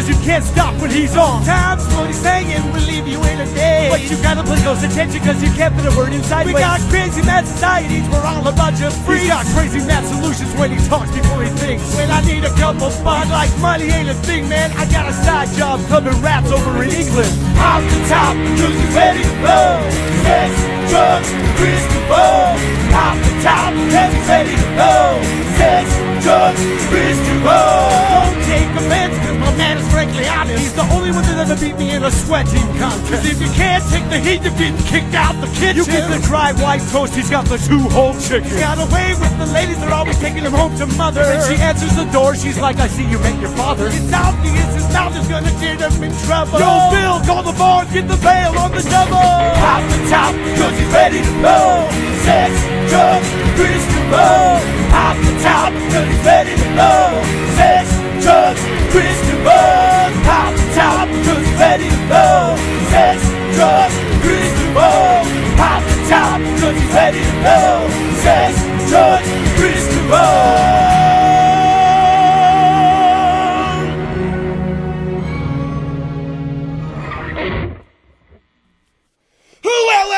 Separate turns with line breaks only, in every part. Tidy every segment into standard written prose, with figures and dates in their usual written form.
cause you can't stop when he's on.
Times when he's singing will leave you in a day.
But you gotta pay close attention cause you can't put a word inside.
We got crazy mad societies, we're all a bunch of freaks.
He's got crazy mad solutions when he talks before he thinks.
When I need a couple bucks, like money ain't a thing, man, I got a side job
Clubbing rats over in England.
off the top, cause he's ready to blow. Sex, drugs, Kris DeVold. Off the top, cause he's ready to blow. Sex, drugs, Kris DeVold. Don't take offense, cause my man is frankly honest.
He's the only one that ever beat me in a sweating contest.
Cause if you can't take the heat, you're getting kicked out the kitchen.
You get the dry white toast, he's got the 2-whole chicken.
Got away with the ladies, they're always taking him home to mother.
And she answers the door, she's like, I see you met your father.
It's obvious his mouth is gonna get him in trouble.
Yo, Bill, call the bar, get the bail on the double.
Off the top, cause he's ready to blow. Sex, drugs, Kris DeVold. Off the top, cause he's ready to blow. Sex, drugs, Kris DeVold. Off the top, cause he's ready to blow. Sex, drugs, Kris DeVold. Off the top, cause he's ready to blow. Sex, drugs, Kris DeVold.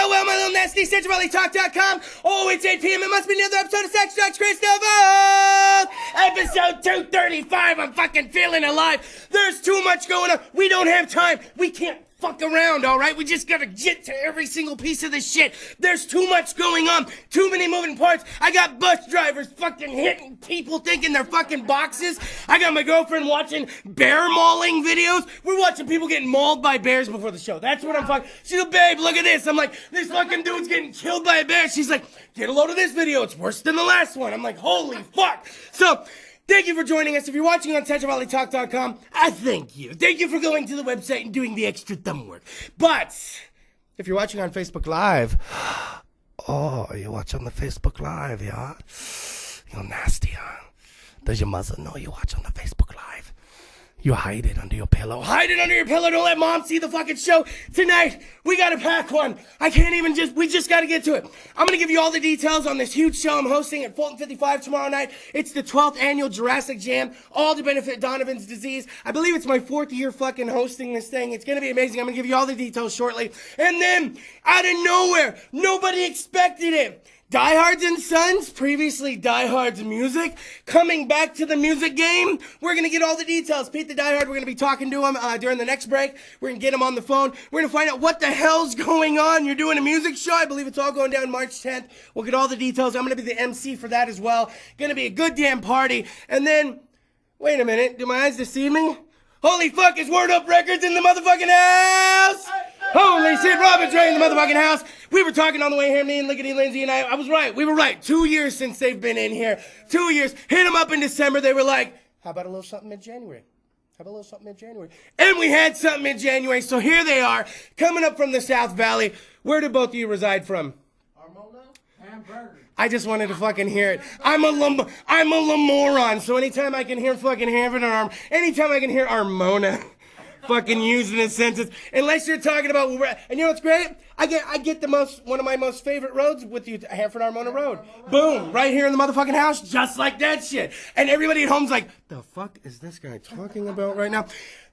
Well, my little nasty, CentralValleyTalk.com. Oh, it's 8 p.m. It must be another episode of Sex Drugs Kris DeVold. Episode 235. I'm fucking feeling alive. There's too much going on. We don't have time. We can't fuck around, all right? We just gotta get to every single piece of this shit. There's too much going on. Too many moving parts. I got bus drivers fucking hitting people thinking they're fucking boxes. I got my girlfriend watching bear mauling videos. We're watching people getting mauled by bears before the show. That's what I'm fucking... She's like, babe, look at this. I'm like, this fucking dude's getting killed by a bear. She's like, get a load of this video. It's worse than the last one. I'm like, holy fuck. So... thank you for joining us. If you're watching on CentralValleyTalk.com, I thank you. Thank you for going to the website and doing the extra thumb work. But if you're watching on Facebook Live, oh, you watch on the Facebook Live, yeah? You're nasty, huh? Does your mother know you watch on the Facebook Live? You hide it under your pillow. Hide it under your pillow. Don't let mom see the fucking show. Tonight, we gotta pack one. I can't even we just gotta get to it. I'm gonna give you all the details on this huge show I'm hosting at Fulton 55 tomorrow night. It's the 12th annual Jurassic Jam, all to benefit Donovan's disease. I believe it's my 4th year fucking hosting this thing. It's gonna be amazing. I'm gonna give you all the details shortly. And then, out of nowhere, nobody expected it. Diehards and Sons, previously Diehard's Music, coming back to the music game. We're going to get all the details. Pete the Diehard, we're going to be talking to him during the next break. We're going to get him on the phone. We're going to find out what the hell's going on. You're doing a music show. I believe it's all going down March 10th. We'll get all the details. I'm going to be the MC for that as well. Going to be a good damn party. And then, wait a minute, do my eyes deceive me? Holy fuck, is Word Up Records in the motherfucking house? Holy shit, Robin's right in the motherfucking house. We were talking on the way here, me and Lickety Lindsay and I was right. We were right. 2 years since they've been in here. 2 years. Hit them up in December. They were like, how about a little something mid-January? How about a little something mid-January? And we had something mid-January. So here they are, coming up from the South Valley. Where do both of you reside from?
Armona? Hamburger.
I just wanted to fucking hear it. I'm a Lamoron, so anytime I can hear fucking Hamburger, anytime I can hear Armona fucking used in a sentence, unless you're talking about, and you know what's great? I get one of my most favorite roads with you, Hanford Armona Road. Boom, right here in the motherfucking house, just like that shit. And everybody at home's like, the fuck is this guy talking about right now?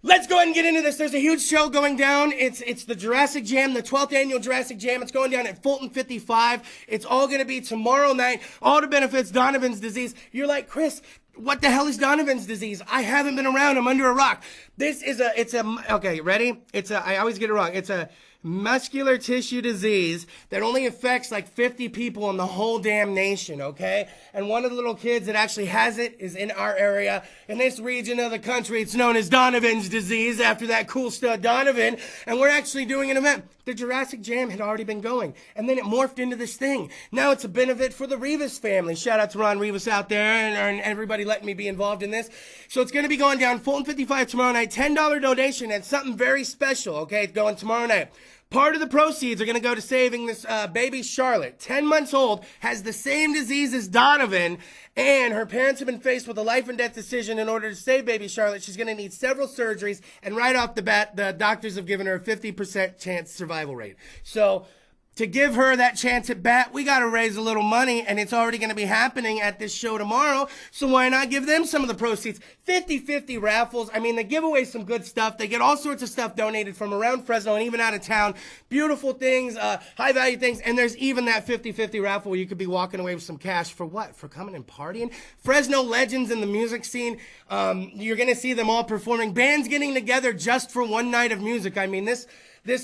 Let's go ahead and get into this. There's a huge show going down. It's the Jurassic Jam, the 12th annual Jurassic Jam. It's going down at Fulton 55. It's all going to be tomorrow night. All to benefits Donovan's disease. You're like, Kris, what the hell is Donovan's disease? I haven't been around. I'm under a rock. Okay, ready? I always get it wrong. It's a muscular tissue disease that only affects like 50 people in the whole damn nation, okay? And one of the little kids that actually has it is in our area. In this region of the country, it's known as Donovan's disease after that cool stud Donovan. And we're actually doing an event. The Jurassic Jam had already been going. And then it morphed into this thing. Now it's a benefit for the Rivas family. Shout out to Ron Rivas out there and everybody letting me be involved in this. So it's going to be going down Fulton 55 tomorrow night. $10 donation and something very special, okay? It's going tomorrow night. Part of the proceeds are going to go to saving this baby Charlotte, 10 months old, has the same disease as Donovan, and her parents have been faced with a life and death decision. In order to save baby Charlotte, she's going to need several surgeries, and right off the bat, the doctors have given her a 50% chance survival rate. So to give her that chance at bat, we got to raise a little money, and it's already going to be happening at this show tomorrow, so why not give them some of the proceeds? 50-50 raffles. I mean, they give away some good stuff. They get all sorts of stuff donated from around Fresno and even out of town. Beautiful things, high-value things, and there's even that 50-50 raffle where you could be walking away with some cash for what? For coming and partying? Fresno legends in the music scene. You're going to see them all performing. Bands getting together just for one night of music. I mean, this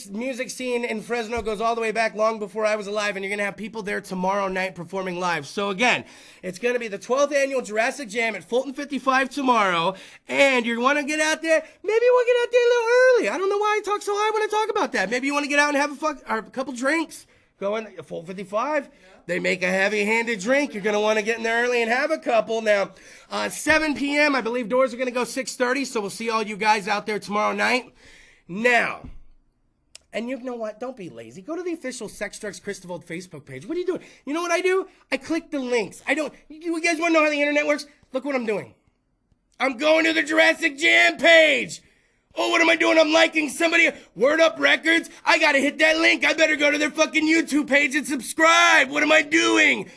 music scene in Fresno goes all the way back long before I was alive, and you're going to have people there tomorrow night performing live. So again, it's going to be the 12th annual Jurassic Jam at Fulton 55 tomorrow, and you want to get out there, maybe we'll get out there a little early. I don't know why I talk so high when I talk about that. Maybe you want to get out and have a couple drinks. Go in at Fulton 55. They make a heavy-handed drink. You're going to want to get in there early and have a couple. Now, 7 p.m., I believe doors are going to go 6:30, so we'll see all you guys out there tomorrow night. Now, and you know what? Don't be lazy. Go to the official Sex Drugs Kris DeVold Facebook page. What are you doing? You know what I do? I click the links. You guys want to know how the internet works? Look what I'm doing. I'm going to the Jurassic Jam page. Oh, what am I doing? I'm liking somebody. Word Up Records. I got to hit that link. I better go to their fucking YouTube page and subscribe. What am I doing?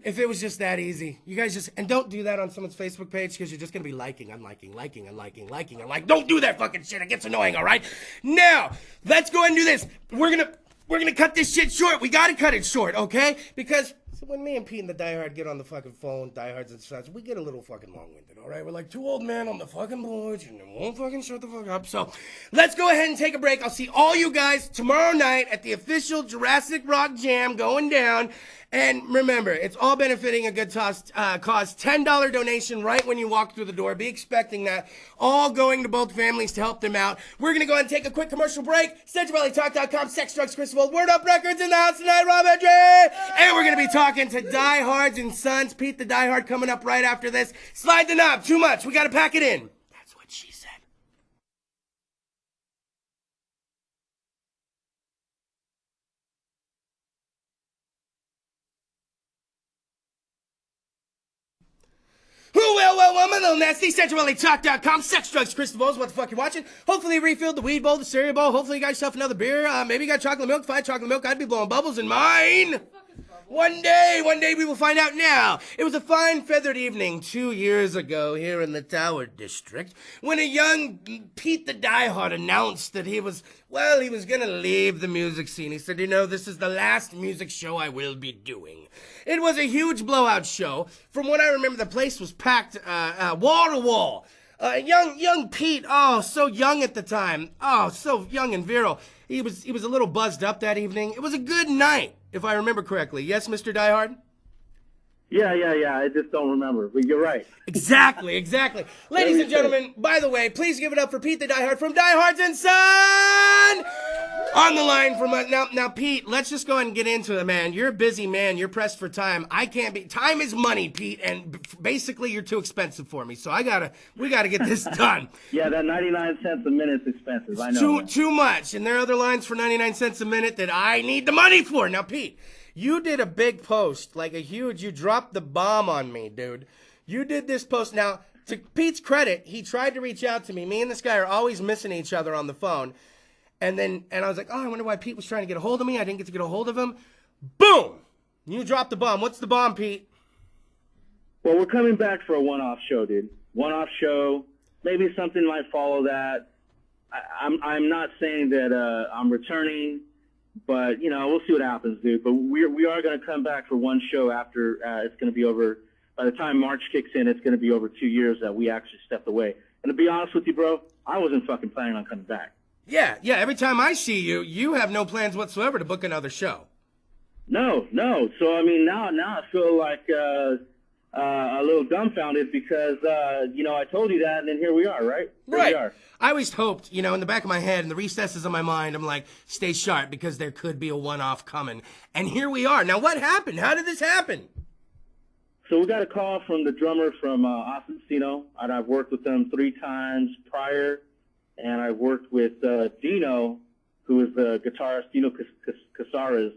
If it was just that easy. You guys and don't do that on someone's Facebook page because you're just going to be liking. Don't do that fucking shit. It gets annoying, all right? Now, let's go ahead and do this. We're going to cut this shit short. We got to cut it short, okay? Because when me and Pete and the Die Hard get on the fucking phone, diehards and such, we get a little fucking long-winded, all right? We're like two old men on the fucking porch and they won't fucking shut the fuck up. So let's go ahead and take a break. I'll see all you guys tomorrow night at the official Jurassic Rock Jam going down. And remember, it's all benefiting a good cause. $10 donation right when you walk through the door. Be expecting that. All going to both families to help them out. We're going to go ahead and take a quick commercial break. CentralValleyTalk.com, Sex, Drugs, Kris DeVold, Word Up Records in the house tonight, Rob Andre. And we're going to be talking to Diehards and Sons. Pete the Diehard coming up right after this. Slide the knob. Too much. We got to pack it in. That's what she said. Well, I'm a little nasty. CentralValleyTalk.com, Sex, Drugs, Kris DeVold is what the fuck you're watching. Hopefully you refilled the weed bowl, the cereal bowl. Hopefully you got yourself another beer. Maybe you got chocolate milk. If I had chocolate milk, I'd be blowing bubbles in mine. One day we will find out. Now, it was a fine feathered evening 2 years ago here in the Tower District when a young Pete the Diehard announced that he was going to leave the music scene. He said, this is the last music show I will be doing. It was a huge blowout show. From what I remember, the place was packed wall to wall. Young Pete, so young at the time. So young and virile. He was a little buzzed up that evening. It was a good night, if I remember correctly. Yes, Mr. Diehard?
Yeah. I just don't remember, but you're right.
Exactly. Ladies and gentlemen, by the way, please give it up for Pete the Diehard from Diehards and Son! On the line from now, Pete, let's just go ahead and get into it, man. You're a busy man. You're pressed for time. Time is money, Pete, and basically you're too expensive for me. So we gotta get this done.
Yeah, that 99 cents a minute's expensive. I know.
Too much. And there are other lines for 99 cents a minute that I need the money for. Now, Pete, you did a big post, you dropped the bomb on me, dude. You did this post. Now, to Pete's credit, he tried to reach out to me. Me and this guy are always missing each other on the phone. And I was like, I wonder why Pete was trying to get a hold of me. I didn't get to get a hold of him. Boom! You dropped the bomb. What's the bomb, Pete?
Well, we're coming back for a one-off show, dude. One-off show. Maybe something might follow that. I'm not saying that I'm returning, but, we'll see what happens, dude. But we are going to come back for one show after it's going to be over. By the time March kicks in, it's going to be over 2 years that we actually stepped away. And to be honest with you, bro, I wasn't fucking planning on coming back.
Yeah. Every time I see you, you have no plans whatsoever to book another show.
No. So, now I feel like a little dumbfounded because, I told you that, and then here we are, right? Here
right.
We are.
I always hoped, in the back of my head, in the recesses of my mind, I'm like, stay sharp because there could be a one-off coming. And here we are. Now, what happened? How did this happen?
So we got a call from the drummer from Austin Cino, and I've worked with them 3 times prior. And I worked with Dino, who is the guitarist, Dino Casares.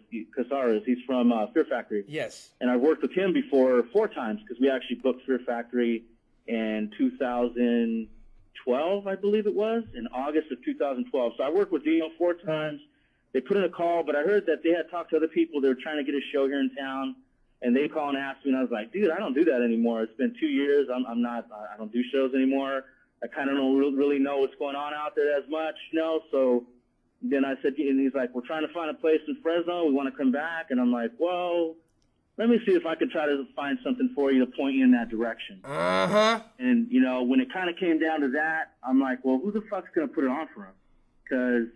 He's from Fear Factory.
Yes.
And I've worked with him before 4 times because we actually booked Fear Factory in 2012, I believe it was, in August of 2012. So I worked with Dino 4 times. they put in a call, but I heard that they had talked to other people. They were trying to get a show here in town, and they called and asked me, and I was like, dude, I don't do that anymore. It's been 2 years. I don't do shows anymore. I kind of don't really know what's going on out there as much, So then I said, and he's like, we're trying to find a place in Fresno. We want to come back. And I'm like, well, let me see if I can try to find something for you to point you in that direction.
Uh-huh.
And, when it kind of came down to that, I'm like, well, who the fuck's going to put it on for them? Because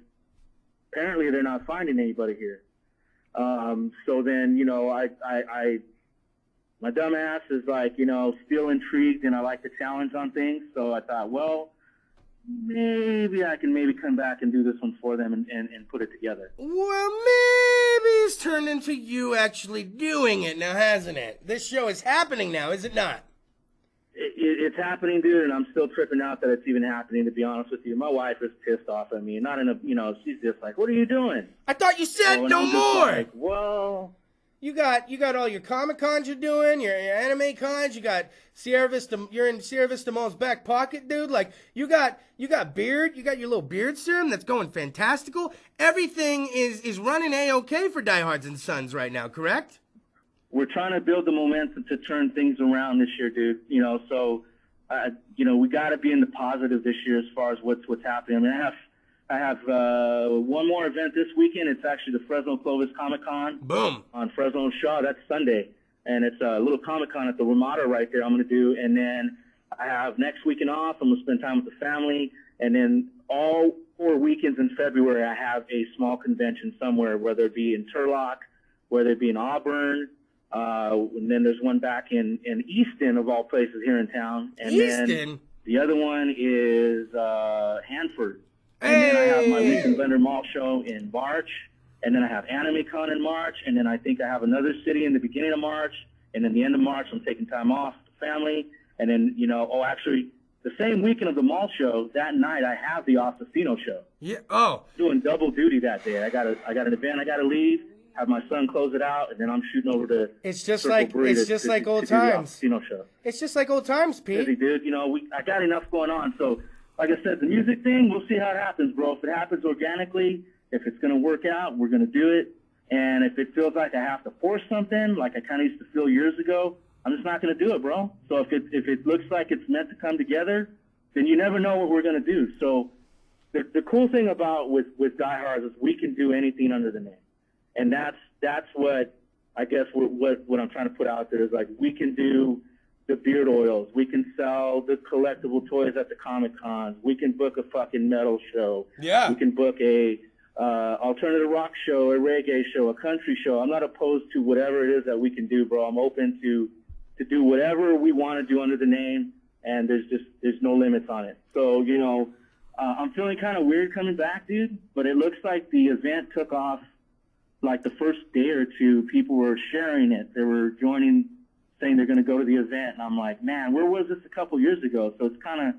apparently they're not finding anybody here. So then, my dumb ass is like, still intrigued, and I like the challenge on things. So I thought, well, maybe I can come back and do this one for them and put it together.
Well, maybe it's turned into you actually doing it now, hasn't it? This show is happening now, is it not?
It's happening, dude, and I'm still tripping out that it's even happening, to be honest with you. My wife is pissed off at me. Not in a, she's just like, what are you doing?
I thought you said
and
no
I'm just
more.
like, well...
You got all your Comic Cons you're doing, your anime cons. You got Sierra Vista. You're in Sierra Vista Mall's back pocket, dude. Like you got beard. You got your little beard serum that's going fantastical. Everything is running A-OK for Diehards and Sons right now, correct?
We're trying to build the momentum to turn things around this year, dude. So we got to be in the positive this year as far as what's happening. I mean, I have one more event this weekend. It's actually the Fresno Clovis Comic Con.
Boom.
On Fresno and Shaw. That's Sunday. And it's a little Comic Con at the Ramada right there I'm going to do. And then I have next weekend off. I'm going to spend time with the family. And then all 4 weekends in February, I have a small convention somewhere, whether it be in Turlock, whether it be in Auburn. And then there's one back in Easton, of all places, here in town. And
Easton?
Then the other one is Hanford. And then I have my Weekend Blender Malt Show in March. And then I have Anime Con in March. And then I think I have another city in the beginning of March. And then the end of March, I'm taking time off with the family. And then, actually, the same weekend of the mall show, that night I have the Osasino show.
Yeah. Oh.
Doing double duty that day. I got an event I got to leave, have my son close it out, and then I'm shooting over to
It's just
Circle
like
Brewery
it's just
to
like
do
old
the
times.
Osasino show.
It's just like old times, Pete.
Busy, dude. I got enough going on. So, like I said, the music thing, we'll see how it happens, bro. If it happens organically, if it's going to work out, we're going to do it. And if it feels like I have to force something, like I kind of used to feel years ago, I'm just not going to do it, bro. So if it looks like it's meant to come together, then you never know what we're going to do. So the cool thing about with Diehards is we can do anything under the name. And that's what I guess what I'm trying to put out there is, like, we can do the beard oils. We can sell the collectible toys at the Comic Cons. We can book a fucking metal show.
Yeah.
We can book a alternative rock show, a reggae show, a country show. I'm not opposed to whatever it is that we can do, bro. I'm open to do whatever we want to do under the name, and there's no limits on it. So, I'm feeling kind of weird coming back, dude, but it looks like the event took off like the first day or two. People were sharing it. They were joining, saying they're going to go to the event, and I'm like, man, where was this a couple years ago? So it's kind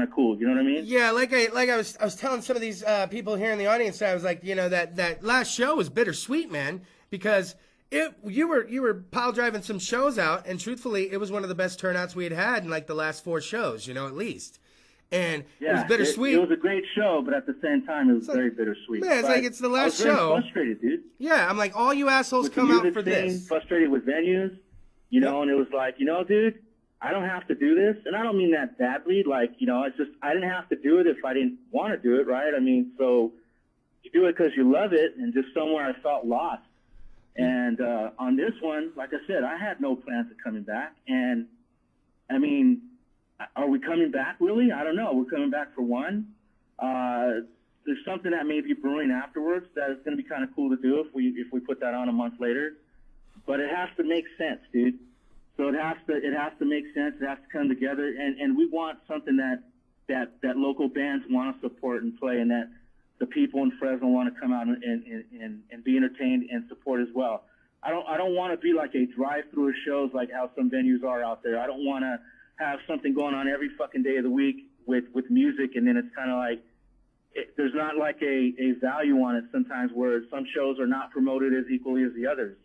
of cool. You know what I mean?
Yeah, like I was telling some of these people here in the audience, I was like, that last show was bittersweet, man, because you were pile driving some shows out, and truthfully, it was one of the best turnouts we had in like the last 4 shows, at least. And
yeah,
it was bittersweet.
It was a great show, but at the same time, it was very bittersweet.
Man, it's like it's the last show.
I was very frustrated, dude.
Yeah, I'm like, all you assholes
with
come out for
thing,
this.
Frustrated with venues, and it was like, dude, I don't have to do this, and I don't mean that badly. Like, it's just I didn't have to do it if I didn't want to do it, right? I mean, so you do it because you love it, and just somewhere I felt lost. And on this one, like I said, I had no plans of coming back. And, I mean, are we coming back, really? I don't know. We're coming back for one. There's something that may be brewing afterwards that is going to be kind of cool to do if we put that on a month later. But it has to make sense, dude. So it has to make sense. It has to come together. And we want something that local bands want to support and play, and that the people in Fresno want to come out and be entertained and support as well. I don't want to be like a drive-through of shows like how some venues are out there. I don't want to have something going on every fucking day of the week with music, and then it's kind of like there's not like a value on it sometimes, where some shows are not promoted as equally as the others.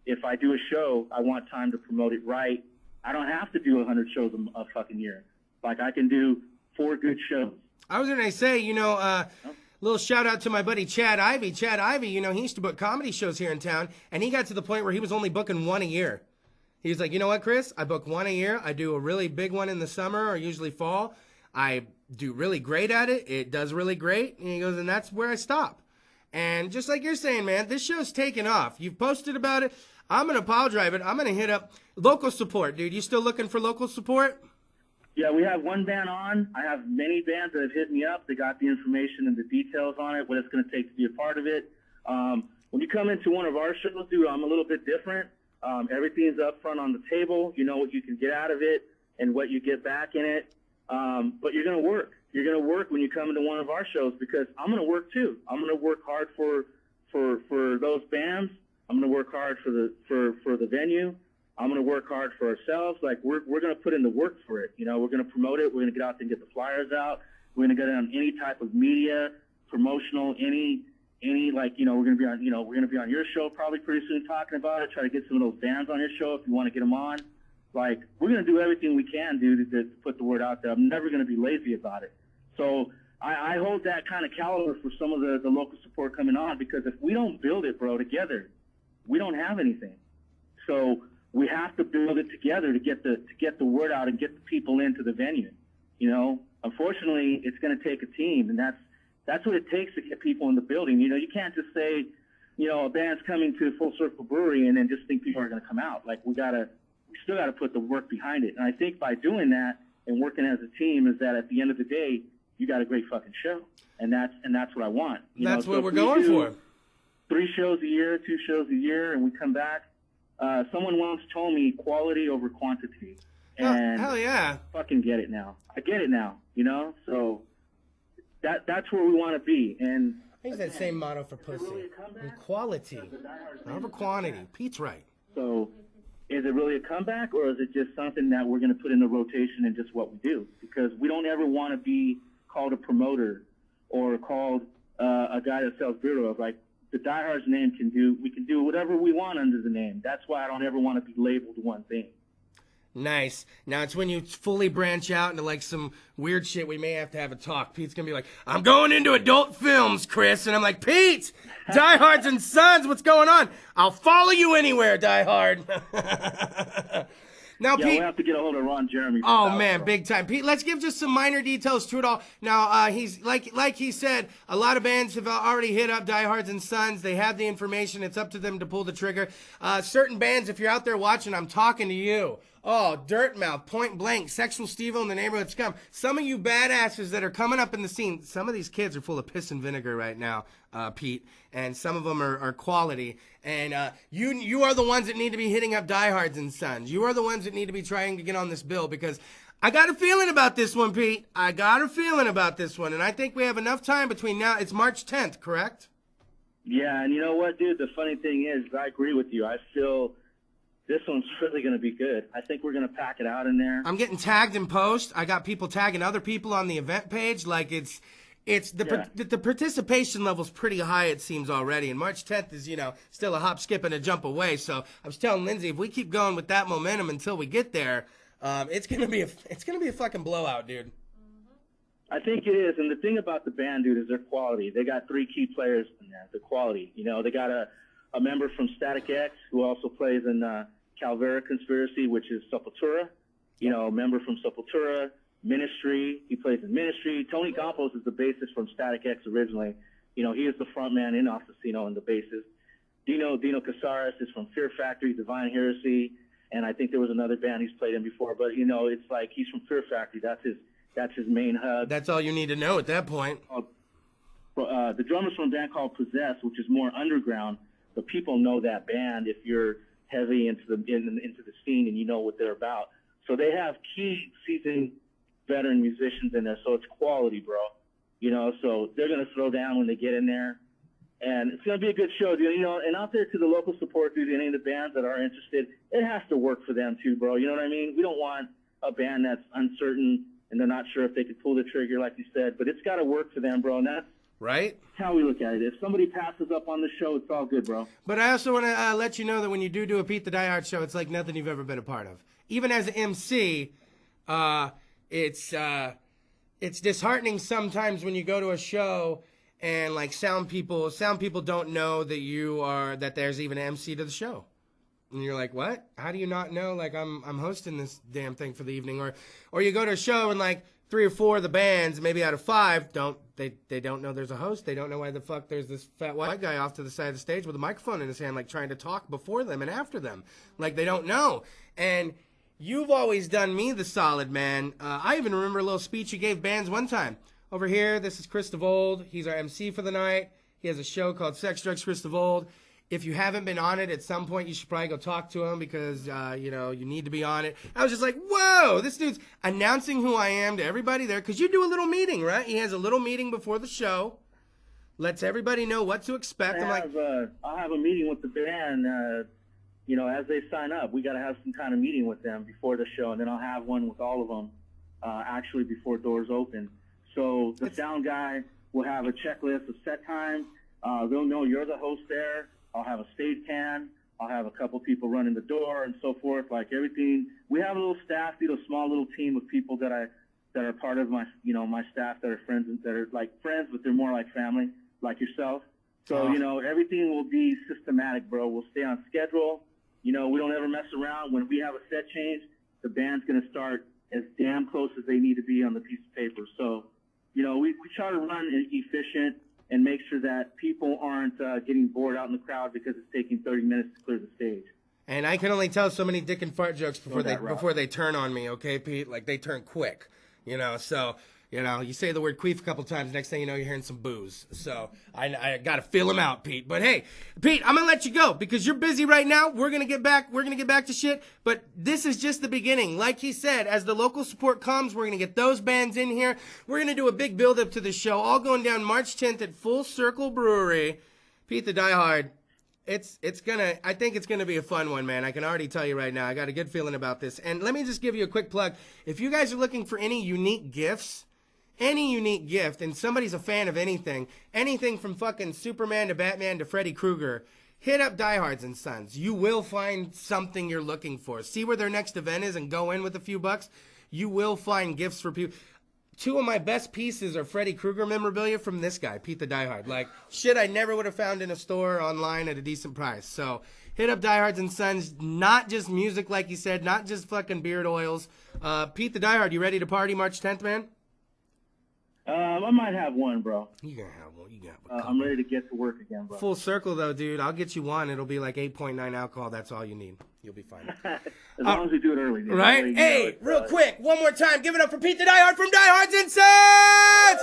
If I do a show, I want time to promote it right. I don't have to do 100 shows a fucking year. Like, I can do 4 good shows.
I was going to say, little shout out to my buddy Chad Ivey. Chad Ivey, you know, he used to book comedy shows here in town, and he got to the point where he was only booking one a year. He was like, you know what, Chris? I book one a year. I do a really big one in the summer or usually fall. I do really great at it. It does really great. And he goes, and that's where I stop. And just like you're saying, man, this show's taken off. You've posted about it. I'm going to pile drive it. I'm going to hit up local support, dude. You still looking for local support?
Yeah, we have one band on. I have many bands that have hit me up. They got the information and the details on it, what it's going to take to be a part of it. When you come into one of our shows, dude, I'm a little bit different. Everything's up front on the table. You know what you can get out of it and what you get back in it. But you're going to work. You're going to work when you come into one of our shows because I'm going to work too. I'm going to work hard for those bands. I'm going to work hard for the venue. I'm going to work hard for ourselves. Like we're going to put in the work for it. You know, we're going to promote it. We're going to get out there and get the flyers out. We're going to get on any type of media, promotional, any like, you know, we're going to be on your show probably pretty soon talking about it. Try to get some of those bands on your show if you want to get them on. Like we're going to do everything we can, dude, to put the word out there. I'm never going to be lazy about it. So I hold that kind of caliber for some of the local support coming on because if we don't build it, bro, together, we don't have anything. So we have to build it together to get the word out and get the people into the venue. You know, unfortunately, it's going to take a team, and that's what it takes to get people in the building. You know, you can't just say, you know, a band's coming to Full Circle Brewery and then just think people are going to come out. Like we still got to put the work behind it. And I think by doing that and working as a team is that at the end of the day, you got a great fucking show, and that's what I want.
That's what we're going for.
3 shows a year, 2 shows a year, and we come back. Someone once told me quality over quantity. And
hell yeah.
Fucking get it now. I get it now, you know? So that's where we want to be. And
I think that same motto for pussy. And quality, not over quantity. Pete's right.
So is it really a comeback, or is it just something that we're going to put in the rotation and just what we do? Because we don't ever want to be called a promoter or called a guy that sells beer to us. Like, the Diehard's name we can do whatever we want under the name. That's why I don't ever want to be labeled one thing.
Nice. Now it's when you fully branch out into like some weird shit, we may have to have a talk. Pete's gonna be like, I'm going into adult films, Chris. And I'm like, Pete, Diehards and Sons, what's going on? I'll follow you anywhere, Diehard. Now,
yeah,
Pete,
we'll have to get a hold of Ron Jeremy.
Oh man, big time, Pete. Let's give just some minor details to it all. Now, he's like he said, a lot of bands have already hit up Diehards and Sons. They have the information. It's up to them to pull the trigger. Certain bands, if you're out there watching, I'm talking to you. Oh, Dirtmouth, Point Blank, Sexual Steve-O, and the Neighborhood Scum. Some of you badasses that are coming up in the scene, some of these kids are full of piss and vinegar right now, Pete, and some of them are quality. And you are the ones that need to be hitting up Diehards and Sons. You are the ones that need to be trying to get on this bill because I got a feeling about this one, Pete. I got a feeling about this one, and I think we have enough time between now. It's March 10th, correct?
Yeah, and you know what, dude? The funny thing is, I agree with you. I feel this one's really going to be good. I think we're going to pack it out in there.
I'm getting tagged in post. I got people tagging other people on the event page. Like the participation level's pretty high, it seems already. And March 10th is, still a hop, skip, and a jump away. So I was telling Lindsay, if we keep going with that momentum until we get there, it's gonna be a fucking blowout, dude.
I think it is. And the thing about the band, dude, is their quality. They got 3 key players in there. The quality. They got a member from Static X who also plays in Calvera Conspiracy, which is Sepultura. A member from Sepultura. Ministry. He plays in Ministry. Tony Campos is the bassist from Static X originally. He is the front man in Assassino and the bassist. Dino Casares is from Fear Factory, Divine Heresy, and I think there was another band he's played in before. But it's like he's from Fear Factory. That's his main hub.
That's all you need to know at that point.
The drummer's from a band called Possess, which is more underground, but people know that band if you're heavy into the scene and you know what they're about. So they have key seasoned veteran musicians in there, so it's quality, bro. So they're gonna throw down when they get in there, and it's gonna be a good show, dude. And out there to the local support, dude, any of the bands that are interested, it has to work for them too, bro. You know what I mean? We don't want a band that's uncertain and they're not sure if they could pull the trigger, like you said, but it's got to work for them, bro. And that's
right.
How we look at it. If somebody passes up on the show, it's all good, bro.
But I also want to let you know that when you do a Pete the Diehard show, it's like nothing you've ever been a part of. Even as an MC, it's disheartening sometimes when you go to a show and like sound people don't know that there's even an MC to the show. And you're like, what? How do you not know? Like, I'm hosting this damn thing for the evening. Or you go to a show and like 3 or 4 of the bands, maybe out of 5, don't know there's a host. They don't know why the fuck there's this fat white guy off to the side of the stage with a microphone in his hand, like trying to talk before them and after them. Like, they don't know. And you've always done me the solid, man. I even remember a little speech you gave bands one time. Over here, this is Kris DeVold. He's our MC for the night. He has a show called Sex, Drugs, Kris DeVold. If you haven't been on it, at some point you should probably go talk to him because, you need to be on it. I was just like, whoa, this dude's announcing who I am to everybody there. Because you do a little meeting, right? He has a little meeting before the show. Lets everybody know what to expect.
I'll have a meeting with the band, as they sign up. We got to have some kind of meeting with them before the show. And then I'll have one with all of them, actually before doors open. So the sound guy will have a checklist of set times. They'll know you're the host there. I'll have a stage can. I'll have a couple people running the door and so forth. Like everything, we have a little staff, a small little team of people that are part of my, my staff that are friends and that are like friends, but they're more like family, like yourself. So everything will be systematic, bro. We'll stay on schedule. We don't ever mess around. When we have a set change, the band's gonna start as damn close as they need to be on the piece of paper. So, we try to run efficient and make sure that people aren't getting bored out in the crowd because it's taking 30 minutes to clear the stage.
And I can only tell so many dick and fart jokes before they turn on me, okay, Pete? Like, they turn quick, So, you say the word queef a couple times, next thing you know, you're hearing some booze. So I got to feel them out, Pete. But hey, Pete, I'm going to let you go because you're busy right now. We're going to get back to shit. But this is just the beginning. Like he said, as the local support comes, we're going to get those bands in here. We're going to do a big build-up to the show, all going down March 10th at Full Circle Brewery. Pete the Diehard. I think it's gonna be a fun one, man. I can already tell you right now. I got a good feeling about this. And let me just give you a quick plug. If you guys are looking for any unique gifts, and somebody's a fan of anything from fucking Superman to Batman to Freddy Krueger, hit up Diehards and Sons. You will find something you're looking for. See where their next event is and go in with a few bucks. You will find gifts for people. 2 of my best pieces are Freddy Krueger memorabilia from this guy, Pete the Diehard. Like, shit I never would have found in a store online at a decent price. So, hit up Diehards and Sons. Not just music, like you said. Not just fucking beard oils. Pete the Diehard, you ready to party March 10th, man?
I might have one, bro.
You gonna have one. You got one.
I'm ready to get to work again, bro.
Full circle, though, dude. I'll get you one. It'll be like 8.9 alcohol. That's all you need. You'll be fine.
As long as we do it early. Dude.
Right? Hey, real quick, one more time. Give it up for Pete the Diehard from Diehards and Sons!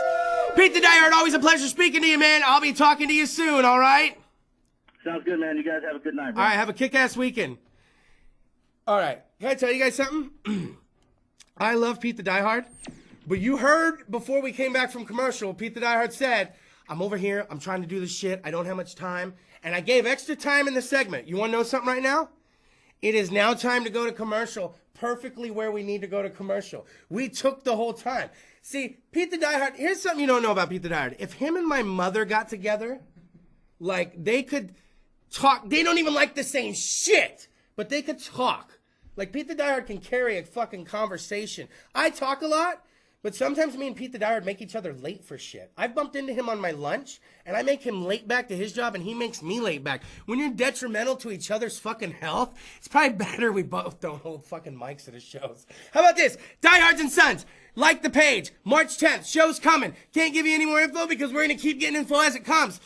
Pete the Diehard, always a pleasure speaking to you, man. I'll be talking to you soon, all right?
Sounds good, man. You guys have a good night, bro.
All right, have a kick-ass weekend. All right. Can I tell you guys something? I love Pete the Diehard. But you heard before we came back from commercial, Pete the Diehard said, I'm over here, I'm trying to do this shit, I don't have much time, and I gave extra time in the segment. You want to know something right now? It is now time to go to commercial, perfectly where we need to go to commercial. We took the whole time. See, Pete the Diehard, here's something you don't know about Pete the Diehard. If him and my mother got together, like, they could talk, they don't even like the same shit, but they could talk. Like, Pete the Diehard can carry a fucking conversation. I talk a lot. But sometimes me and Pete the Diehard make each other late for shit. I bumped into him on my lunch, and I make him late back to his job, and he makes me late back. When you're detrimental to each other's fucking health, it's probably better we both don't hold fucking mics at his shows. How about this? Diehards and Sons, like the page. March 10th, show's coming. Can't give you any more info because we're going to keep getting info as it comes.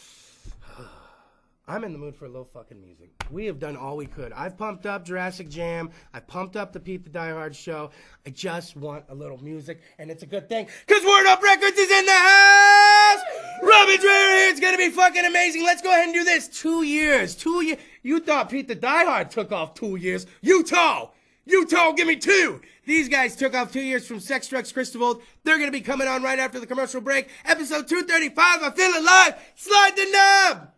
I'm in the mood for a little fucking music. We have done all we could. I've pumped up Jurassic Jam. I pumped up the Pete the Diehard show. I just want a little music, and it's a good thing, because Word Up Records is in the house! Robbie Dreher here. It's going to be fucking amazing. Let's go ahead and do this. 2 years. 2 years. You thought Pete the Diehard took off 2 years. Utah, give me 2. These guys took off 2 years from Sex, Drugs, Kris DeVold. They're going to be coming on right after the commercial break. Episode 235. I feel it live. Slide the knob.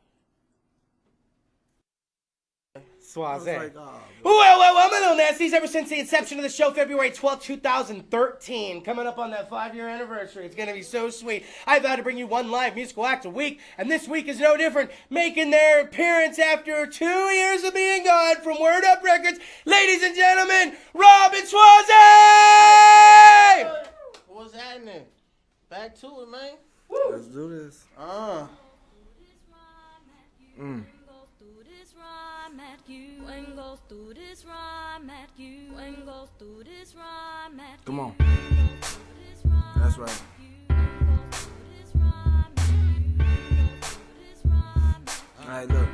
Swaze. Well, my little nasties, ever since the inception of the show, February 12th, 2013, coming up on that 5-year anniversary. It's going to be so sweet. I've had to bring you one live musical act a week, and this week is no different, making their appearance after 2 years of being gone from Word Up Records. Ladies and gentlemen, Rob and Swaze!
What's happening? Back to it, man.
Let's do this. Come on. That's right. Alright, look.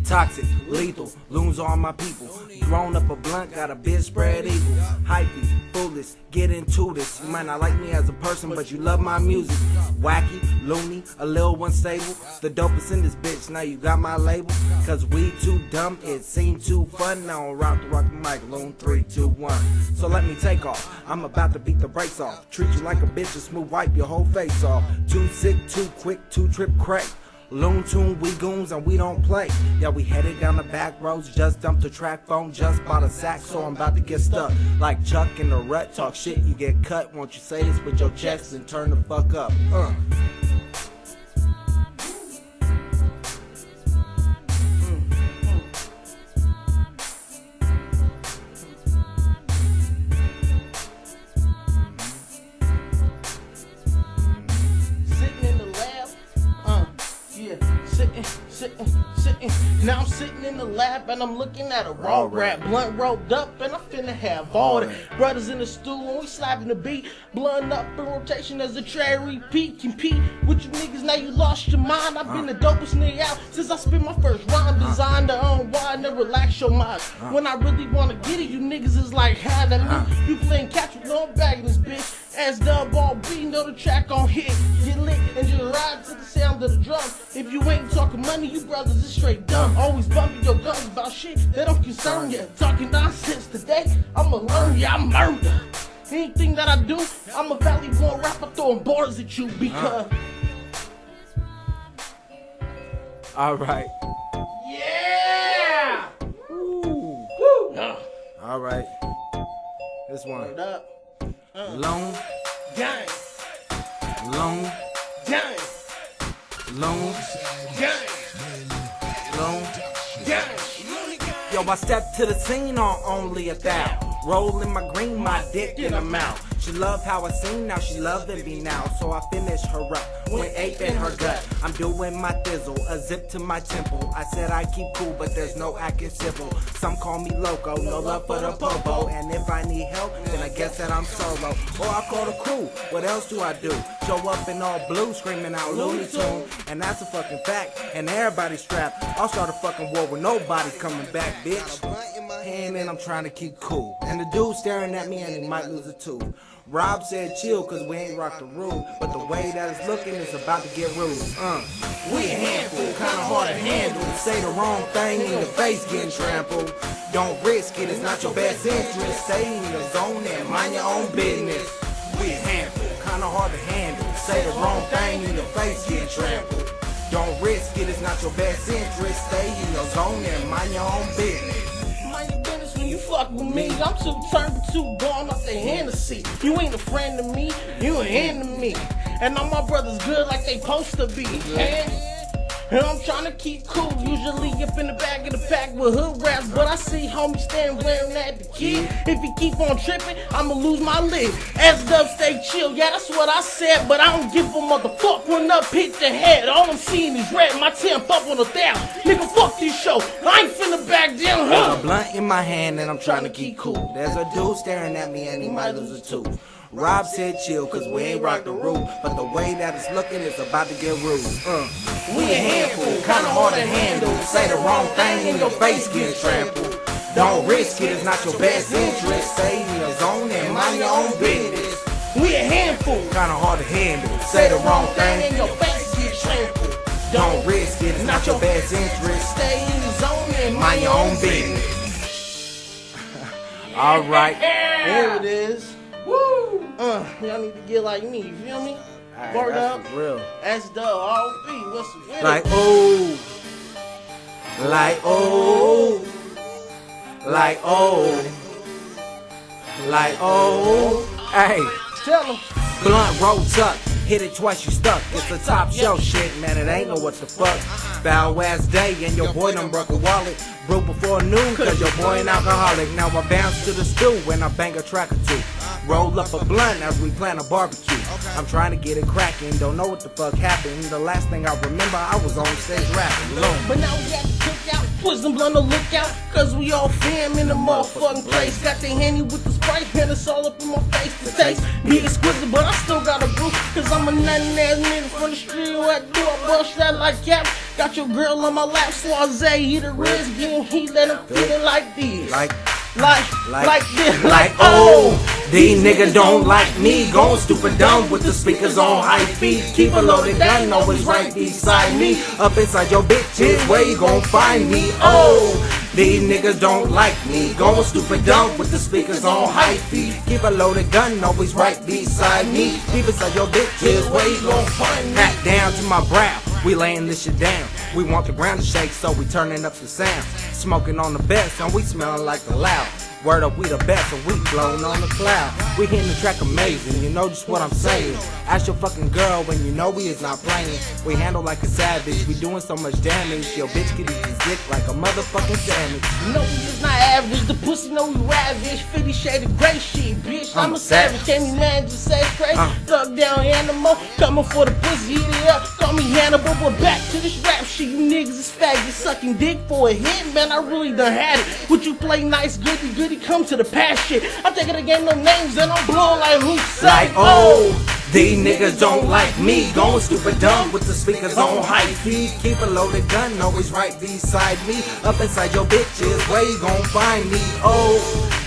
Toxic, lethal, looms on my people. Grown up a blunt, got a bitch spread eagle. Hypey, foolish, get into this. You might not like me as a person, but you love my music. Wacky, loony, a little unstable. The dopest in this bitch, now you got my label. Cause we too dumb, it seemed too fun. Now I'm rock the mic, loon 3, 2, 1. So let me take off, I'm about to beat the brakes off. Treat you like a bitch and smooth wipe your whole face off. Too sick, too quick, too trip crack. Loon tune, we goons and we don't play. Yeah, we headed down the back roads, just dumped the track phone, just bought a sack, so I'm about to get stuck. Like Chuck in the rut, talk shit, you get cut. Won't you say this with your chest and turn the fuck up?
Sitting. Now I'm sitting in the lab and I'm looking at a raw rap. Blunt rolled up and I'm finna have all that. Brothers in the stool and we slapping the beat. Blunt up in rotation as the tray repeat. Compete with you niggas, now you lost your mind. I've been the dopest nigga out since I spit my first rhyme. Designed to unwind and relax your mind. When I really wanna get it, you niggas is like, how to me. You playing catch with no bag in this bitch. As dub all B, know the track on hit. Get lit and just ride to the sound of the drum. If you ain't talking money, you brothers is straight dumb. Always bumping your guns about shit that don't concern ya. Talking nonsense today, I'ma learn ya, I'm murder. Anything that I do, I'm a Valley Born rapper throwing bars at you because.
Alright.
Yeah!
Ooh.
Woo!
Alright. This one.
Word up.
Long,
Gang.
long,
Gang.
long,
Gang.
long.
Gang.
Yo, I step to the scene on only 1,000. Rolling my green, my dick in her mouth. She love how I sing, now she loving me now. So I finish her up, went ape in her gut. I'm doing my thizzle, a zip to my temple. I said I keep cool, but there's no acting civil. Some call me loco, no love for the popo. And if I need help, then I guess that I'm solo. Or I call the crew, what else do I do? Show up in all blue, screaming out Looney Tune. And that's a fucking fact, and everybody's strapped. I'll start a fucking war with nobody coming back, bitch. And I'm trying to keep cool. And the dude staring at me and he might lose a tooth. Rob said chill cause we ain't rock the rule. But the way that it's looking is about to get rude. We a handful, kinda hard to handle. Say the wrong thing in the face getting trampled. Don't risk it, it's not your best interest. Stay in your zone and mind your own business. We a handful, kinda hard to handle. Say the wrong thing in your face getting trampled. Don't risk it, it's not your best interest. Stay in your zone and mind your own business.
Mind your business when you fuck with me. I'm too turned, too gone off the Hennessy. You ain't a friend to me, you an enemy. And all my brothers good like they supposed to be. And I'm trying to keep cool, usually up in the back of the pack with hood raps. But I see homies stand wearing at the kid. If he keep on tripping, I'ma lose my lid. S-Dub stay chill, yeah, that's what I said. But I don't give a motherfuck when up hit the head. All I'm seeing is red, my temp up on 1,000. Nigga, fuck this show, I ain't finna back down,
There's a blunt in my hand and I'm trying to keep cool. There's a dude staring at me and he might lose a tooth. Rob said chill cause we ain't rock the roof. But the way that it's looking is about to get rude. We a handful, kinda hard to handle. Say the wrong thing in your face getting trampled. Don't risk it, it's not your best interest. Stay in your zone and mind your own business.
We a handful,
Kinda hard to handle. Say the wrong thing
in your face get trampled.
Don't risk it, it's not your best interest.
Stay in the zone and
Mind your own business. Alright.
There it is. Woo! Y'all need to get like me, you feel me? Word up.
Real.
That's the R.B. What's with
Like
it?
oh, like oh, like oh, like oh. Hey,
Tell them.
blunt roll tuck, Hit it twice, you stuck. It's a top shelf shit, man. It ain't know what the fuck. Foul ass day, and your boy done broke a wallet. Broke before noon, cause your boy an alcoholic. Now I bounce to the stew when I bang a track or two. Roll up a blunt as we plan a barbecue. I'm trying to get it cracking, don't know what the fuck happened. The last thing I remember, I was on stage rapping.
But now we got to cook out, put some blunt on lookout, cause we all fam in the motherfucking place. Got the handy with the Sprite, and it's all up in my face to taste. Be exquisite, but I still got a brew, cause I'm a nothing ass nigga from the street. What I do, I bust that like cap. Got your girl on my lap, Suarez, hit the wrist, getting heat, let him feel it like this. Like this, like oh,
these niggas don't like me. Going stupid dumb with the speakers on high speed. Keep a loaded gun always right beside me. Up inside your bitches, where you gon' find me? Oh, these niggas don't like me. Going stupid dumb with the speakers on high speed. Keep a loaded gun always right beside me. Deep inside your bitches, where you gon' find me? Hat down to my brow, we laying this shit down. We want the ground to shake, so we turning up the sound. Smoking on the best, and we smelling like the loud. Word up, we the best, and we floating on the cloud. We hitting the track amazing, you know just what I'm saying. Ask your fucking girl when you know we is not playing. We handle like a savage, we doing so much damage. Your bitch get his dick like a motherfucking sandwich.
No, we is not average, the pussy know we ravage. 50 shade of gray shit, bitch, I'm a savage. Can't be mad, just say it's crazy. Thug down animal, coming for the pussy, eat it up. Call me Hannibal, but back to this rap shit. You niggas is faggots, sucking dick for a hit, man, I really done had it. Would you play nice, goody, come to the past shit. I'm taking the game, no names, and I'm blowing like who's
like, oh, these niggas don't like me. Going stupid dumb with the speakers on high speed. Keep a loaded gun always right beside me. Up inside your bitches, where you gon' find me? Oh,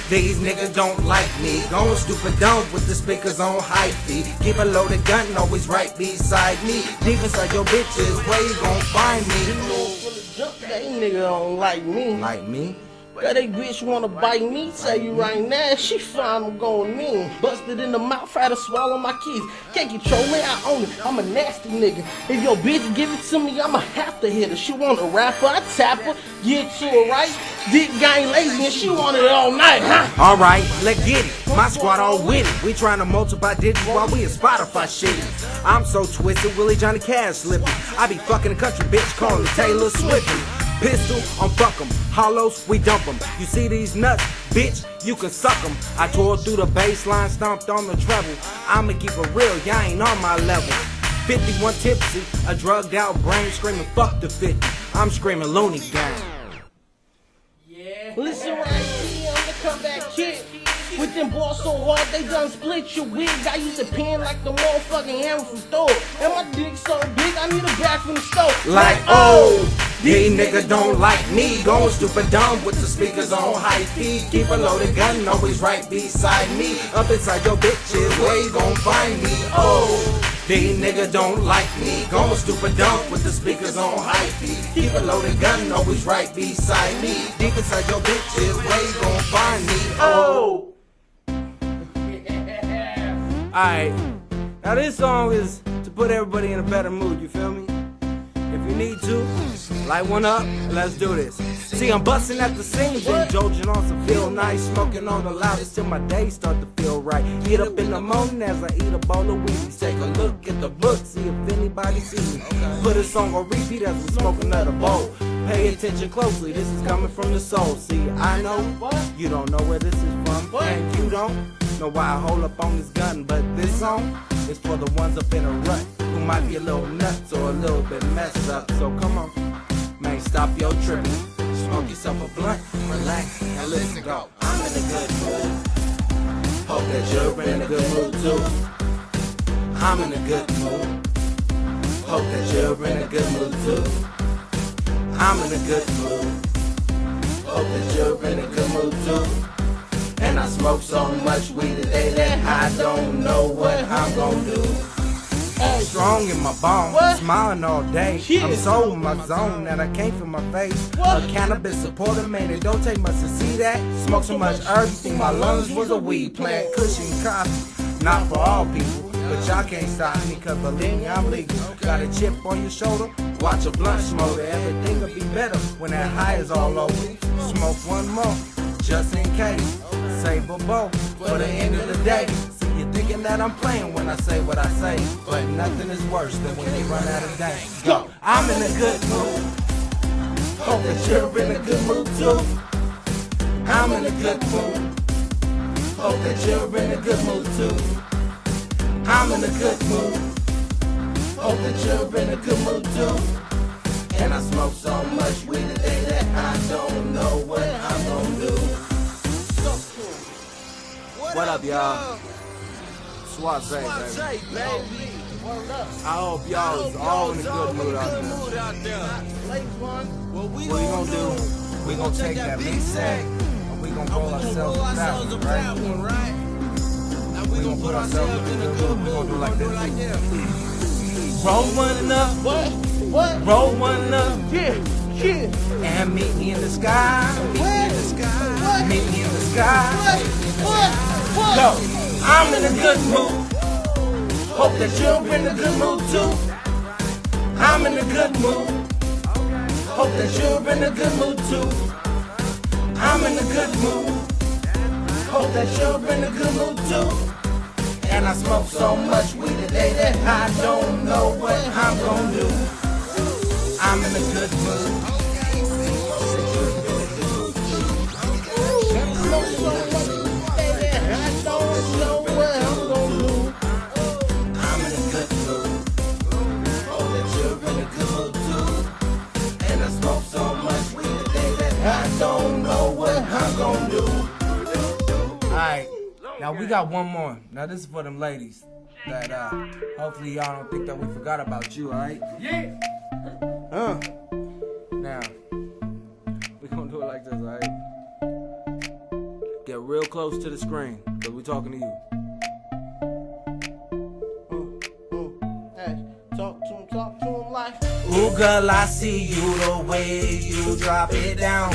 these niggas don't like me. Going stupid dumb with the speakers on high speed. Keep a loaded gun always right beside me. Deep inside your bitches, where you gon' find me?
You know, from the jump, that nigga don't like me.
Like me?
That bitch wanna bite me, tell you right now, she fine, I'm going in. Busted in the mouth, had to swallow my keys. Can't control me, I own it, I'm a nasty nigga. If your bitch give it to me, I'ma have to hit her. She want a rapper, I tap her, get to her right. Dick gang lazy and she want it all night, huh?
Alright, let's get it. My squad all with it. We trying to multiply digits while we in Spotify shit. I'm so twisted, Willie Johnny Cash slipping. I be fucking a country bitch calling it Taylor Swift. Pistol, I'm fuck 'em. Hollows, we dump 'em. You see these nuts, bitch, you can suck 'em. I tore through the baseline, stomped on the treble. I'ma keep it real, y'all ain't on my level. 51 tipsy, a drugged out brain screaming fuck the 50. I'm screaming loony gang.
Yeah. Listen right here, I'm the comeback kid. With them balls so hard, they done split your wig. I used to pin like the motherfucking hammer from Thor. And my dick so big, I need a bag from the stove.
Like, oh, these niggas don't like me. Going stupid dumb with the speakers on high speed. Keep a loaded gun always right beside me. Up inside your bitches, where you gon' find me? Oh, these niggas don't like me. Going stupid dumb with the speakers on high speed. Keep a loaded gun always right beside me. Deep inside your bitches, where you gon' find me? Oh. Alright, now this song is to put everybody in a better mood, you feel me? If you need to, light one up, let's do this. See, I'm busting at the seams, indulging on some feel nice, smoking on the loudest till my day start to feel right. Get up in the morning as I eat a bowl of weed. Take a look at the book, see if anybody sees me. Put a song on repeat as we smoke another bowl. Pay attention closely, this is coming from the soul. See, I know you don't know where this is from, and you don't know why I hold up on this gun. But this song is for the ones up in a rut who might be a little nuts or a little bit messed up. So come on, man, stop your tripping. Smoke yourself a blunt, relax, and listen, go. I'm in a good mood. Hope that you're in a good mood too. I'm in a good mood. Hope that you're in a good mood too. I'm in a good mood. Hope that you're in a good mood too. And I smoke so much weed today that I don't know what I'm gonna do. Strong in my bones, smiling all day. I'm so in my zone that I can't feel my face. A cannabis supporter, man, it don't take much to see that. Smoke so much herb, you think my lungs was a weed plant. Cushion coffee, not for all people, but y'all can't stop me, cause believe me, I'm legal. Got a chip on your shoulder, watch a blunt smoker. Everything will be better when that high is all over. Smoke one more, just in case. Save a bowl for the end of the day. See, you think thinking that I'm playing when I say what I say. But nothing is worse than when they run out of game. Go! I'm in a good mood. Hope that you're in a good mood too. I'm in a good mood. Hope that you're in a good mood too. I'm in a good mood. Hope that you're in a good mood too. And I smoke so much weed today that I don't know what I'm gonna do. What up, y'all? Suave, baby. I hope y'all is all in a good mood out there. What we gonna do? We gonna take that big sack and we gonna roll ourselves a fat one, right? We gonna put ourselves in a good mood. We gonna do like this. Roll one up.
What?
Roll one up.
Yeah.
And meet me in the sky. Meet me in the sky. Meet me in the sky.
What?
Go. I'm in a good mood. Hope that you're in a good mood too. I'm in a good mood. Hope that you're in a good mood too. I'm in a good mood. Hope that you're in a good mood too. And I smoke so much weed today that I don't know what I'm gonna do. I'm in a good mood. Alright, now we got one more. Now this is for them ladies that hopefully y'all don't think that we forgot about you, alright?
Yeah.
Now, we gonna do it like this, alright? Get real close to the screen, cause we talking to you.
Hey, talk to him like.
Ooh, girl, I see you the way you drop it down.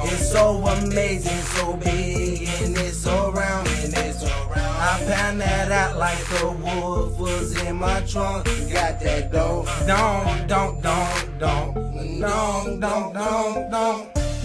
It's so amazing, so big, and it's so round. I pan that out like the wolf was in my trunk. Got that don't.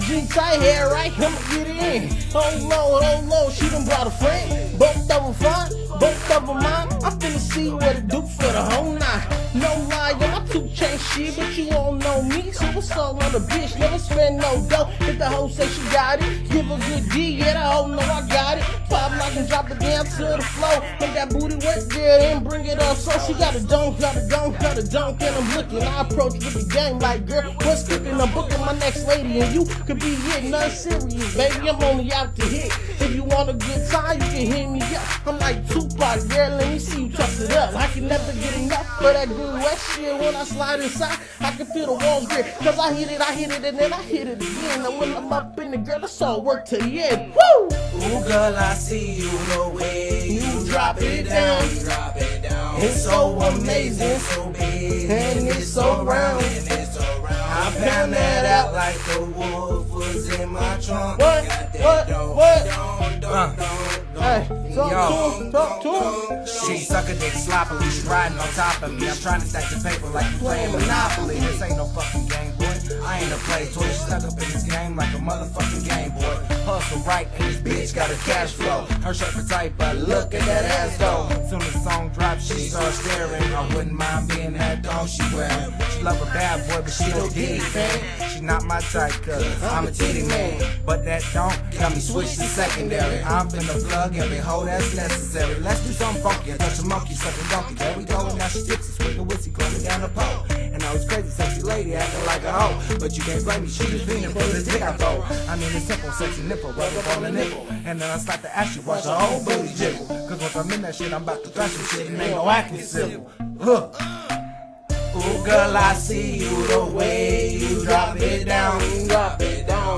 G-tight hair, right? I'ma get in. Oh no, she done brought a friend. Both of them fine, both of them mine. I'm finna see what it do for the whole night. No lie, yo, my 2 chain shit, but you all know me. So what's all on the bitch? Never spend no dough. If the hoe say she got it, give a good D, yeah, the hoe know I got it. Pop lock and drop it down to the floor. Make that booty work there and bring it up. So she got a dunk, and I'm looking. I approach with the game like, girl, what's cooking? I'm booking my next lady, and you could be hit, nothing serious, baby. I'm only out to hit. If you want a good time, you can hit me up. I'm like Tupac, girl, let me see you toss it up. I can never get enough for that good wet shit. When I slide inside, I can feel the walls grip. Cause I hit it, and then I hit it again. And when I'm up in the girl, it's all work to the end. Woo!
Ooh, girl, I see you the way you drop it down. It's so amazing, so big, and it's so round. I pound that out like the wolf was in my trunk.
What? Hey, talk to him.
She suck a dick sloppily, she riding on top of me. I'm trying to stack the paper like you playing Monopoly. This ain't no fucking game, boy. I ain't a play toy. She stuck up in this game like a motherfucking game, boy. Hustle right, and this bitch got a cash flow. Her shirt for tight, but look at that ass though. Soon as the song drops, she starts staring. I wouldn't mind being that dog she wearing. She love a bad boy, but she don't get it, man. She not my type, cause I'm a titty man. But that don't got me switched to secondary. I'm finna plug every hoe that's necessary. Let's do something funky and touch a monkey, suck a donkey. There we go, and now she tipsy, swinging whiskey, going down the pole. And now it's crazy, sexy lady acting like a hoe. But you can't blame me, she just fiending for the dick I throw. I mean, it's simple, sexy nipple, rub up on the nipple. And then I start to ask you, watch the whole booty jiggle. Cause once I'm in that shit, I'm about to thrash some shit and ain't no acting civil. Ooh, girl, I see you the way you drop it down.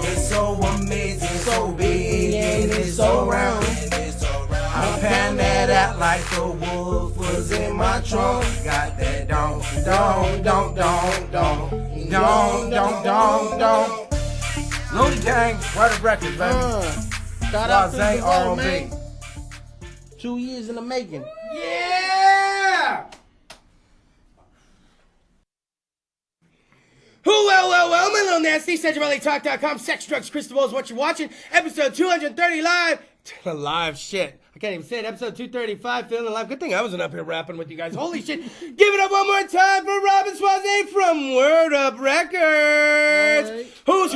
It's so amazing, so big, and it's so round. I pan that out like the wolf was in my trunk. Got that don't. Looney Gang, write a record, baby.
Shout out to
Wazay
DeVold,
R&B.
man. 2 years in the making.
Yeah!
Well, my little nasty, SexuallyTalk.com, Sex, Drugs, Kris DeVold is what you're watching. Episode 230 live. Live shit. I can't even say it. Episode 235, Feeling Alive. Good thing I wasn't up here rapping with you guys. Holy shit. Give it up one more time for Robin Swaze from Word Up Records.
Hey.
Who's